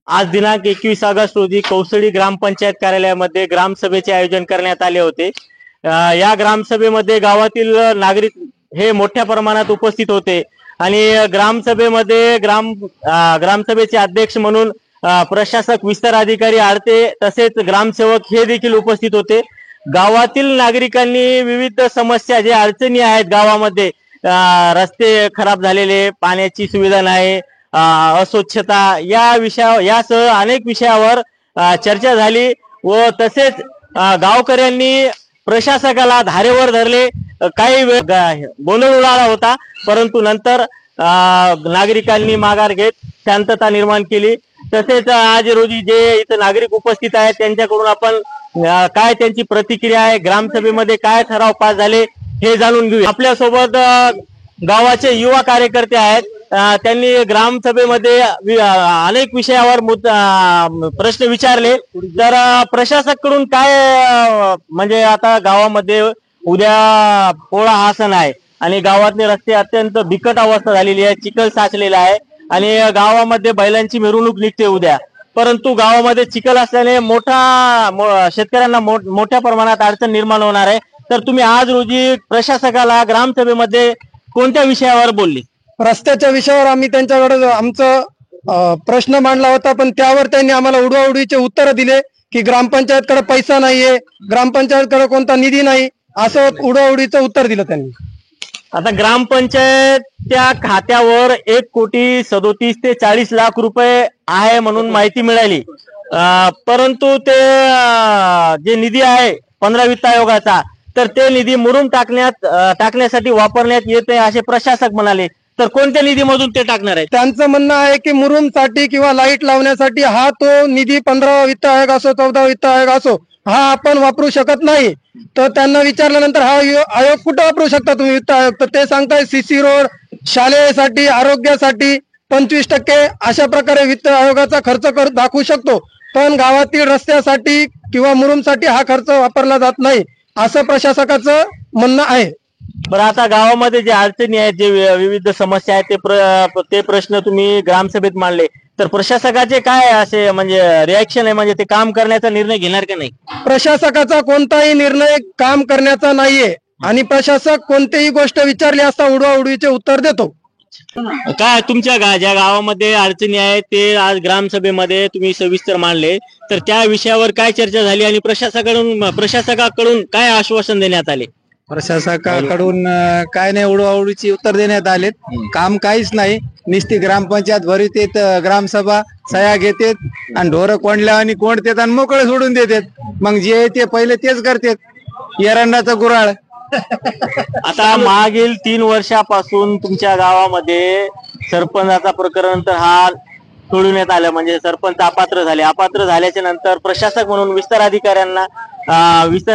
आज दिनांक 21 ऑगस्ट रोजी कौसडी ग्रामपंचायत कार्यालयामध्ये ग्रामसभेचे आयोजन करण्यात आले होते। या ग्रामसभेमध्ये गावातील नागरिक हे मोठ्या प्रमाणात उपस्थित होते आणि ग्रामसभेमध्ये ग्रामसभेचे अध्यक्ष म्हणून प्रशासक विस्तार अधिकारी आडते तसेच ग्रामसेवक हे देखील उपस्थित होते। गावातील नागरिकांनी विविध समस्या जे अडचणी आहेत गावामध्ये, रस्ते खराब झालेले, पाण्याची सुविधा नाही, अस्वच्छता यासह अनेक विषयावर चर्चा झाली व तसेच गावकऱ्यांनी प्रशासकाला धारेवर धरले। काही वेळ गोंधळ उडाला होता, परंतु नंतर नागरिकांनी माघार घेत शांतता निर्माण केली। तसेच आज रोजी जे इथं नागरिक उपस्थित आहेत त्यांच्याकडून आपण काय त्यांची प्रतिक्रिया आहे, ग्रामसभेमध्ये काय ठराव पास झाले हे जाणून घेऊ। आपल्या सोबत गावाचे युवा कार्यकर्ते आहेत, त्यांनी ग्रामसभेमध्ये अनेक विषयावर प्रश्न विचारले। तर प्रशासकाकडून काय म्हणजे आता गावामध्ये उद्या पोळा हा सण आहे आणि गावातले रस्ते अत्यंत बिकट अवस्था झालेली आहे, चिखल साचलेला आहे आणि गावामध्ये बैलांची मिरवणूक निघते उद्या, परंतु गावामध्ये चिखल असल्याने शेतकऱ्यांना मोठ्या प्रमाणात अडचण निर्माण होणार आहे। तर तुम्ही आज रोजी प्रशासकाला ग्रामसभेमध्ये कोणत्या विषयावर बोलले? रस्त्याच्या विषयावर आम्ही त्यांच्याकडे आमचा प्रश्न मांडला होता, पण त्यावर त्यांनी आम्हाला उडवाउडवीचे उत्तर दिले की ग्रामपंचायतकडे पैसा नाहीये, ग्रामपंचायतकडे कोणता निधी नाही, असं उडवाउडवीचं उत्तर दिलं त्यांनी। आता ग्रामपंचायतच्या खात्यावर 1,37,40 ते 40 लाख रुपये आहे म्हणून माहिती मिळाली, परंतु ते जे निधी आहे 15 वित्त आयोगाचा, तर ते निधी मुरुम टाकण्यासाठी वापरण्यात येत आहे असे प्रशासक म्हणाले। तर कोणत्या निधीमधून ते टाकणार आहे? त्यांचं म्हणणं आहे की मुरुमसाठी किंवा लाईट लावण्यासाठी हा तो निधी 15 वित्त आयोग असो 14 वित्त आयोग असो हा आपण वापरू शकत नाही। तर त्यांना विचारल्यानंतर हा आयोग कुठं वापरू शकता तुम्ही वित्त आयोग? तर ते सांगताय सीसी रोड, शालेयसाठी, आरोग्यासाठी 25% अशा प्रकारे वित्त आयोगाचा खर्च दाखवू शकतो, पण गावातील रस्त्यासाठी किंवा मुरुमसाठी हा खर्च वापरला जात नाही असं प्रशासकाचं म्हणणं आहे। बरं, आता गावामध्ये जे अडचणी आहेत, जे विविध समस्या आहेत, ते प्रश्न तुम्ही ग्रामसभेत मांडले, तर प्रशासकाचे काय असे म्हणजे रिॲक्शन आहे, म्हणजे ते काम करण्याचा निर्णय घेणार का नाही? प्रशासकाचा कोणताही निर्णय काम करण्याचा नाहीये आणि प्रशासक कोणतीही गोष्ट विचारली असता उडवाउडवीचे उत्तर देतो। काय तुमच्या ज्या गावामध्ये अडचणी आहेत ते आज ग्रामसभेमध्ये तुम्ही सविस्तर मांडले, तर त्या विषयावर काय चर्चा झाली आणि प्रशासकाकडून काय आश्वासन देण्यात आले? प्रशासकाकडून काय नाही, उडवाउडीची उत्तर देण्यात आलेत। काम काहीच नाही, नुसती ग्रामपंचायत भरवतेत, ग्रामसभा सह्या घेतात आणि ढोरं कोंडल्या आणि कोंडतात आणि मोकळे सोडून देतात। मग जे ते पहिले तेच करतात, एरंडाचा गुराळ। आता मागील 3 वर्षापासून तुमच्या गावामध्ये सरपंचाचा प्रकरण तर हा सोडवण्यात आलं, म्हणजे सरपंच अपात्र झाले। अपात्र झाल्याच्या नंतर प्रशासक म्हणून विस्तार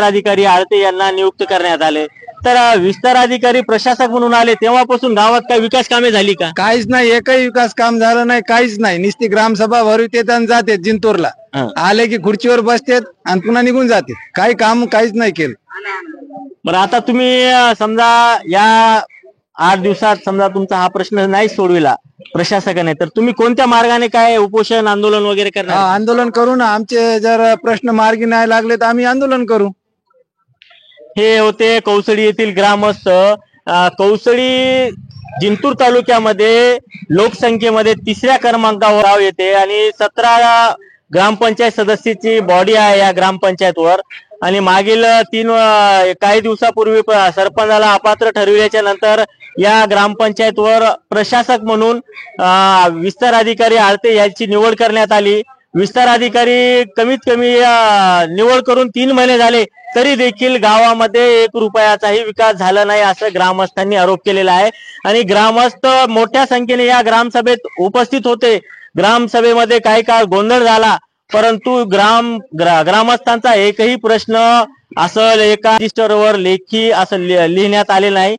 अधिकारी आळते यांना नियुक्त करण्यात आले। तर विस्तार अधिकारी प्रशासक म्हणून आले तेव्हापासून गावात काही विकास कामे झाली का? काहीच नाही, एकही विकास काम झालं नाही, काहीच नाही। नुसती ग्रामसभा भरवतेत आणि जातात जिंतूरला, आले की खुर्चीवर बसतात आणि पुन्हा निघून जाते, काही काम काहीच नाही केलं। बरं, आता तुम्ही समजा या 8 दिवसात समजा तुमचा हा प्रश्न नाही सोडविला प्रशासकाने, तर तुम्ही कोणत्या मार्गाने काय उपोषण आंदोलन वगैरे करणार? आंदोलन करू ना, आमचे जर प्रश्न मार्गी नाही लागले तर आम्ही आंदोलन करू। हे होते कौसडी येथील ग्रामस्थ। कौसडी जिंतूर तालुक्यामध्ये लोकसंख्येमध्ये 3ऱ्या क्रमांकावर गाव येते आणि 17 ग्रामपंचायत सदस्याची बॉडी आहे या ग्रामपंचायतवर। आणि मागील काही दिवसापूर्वी सरपंचाला अपात्र ठरविल्याच्या नंतर या ग्रामपंचायतवर प्रशासक म्हणून विस्तार अधिकारी आळते यांची निवड करण्यात आली। विस्तार अधिकारी कमीत कमी निवड करून 3 महिने झाले, तरी देखील गावामध्ये 1 रुपयाचाही विकास झाला नाही असं ग्रामस्थांनी आरोप केलेला आहे। आणि ग्रामस्थ मोठ्या संख्येने या ग्रामसभेत उपस्थित होते। ग्रामसभेमध्ये काही काळ गोंधळ झाला, परंतु ग्रामस्थांचा एकही प्रश्न असं एका रजिस्टरवर लेखी असं लिहिण्यात आले नाही।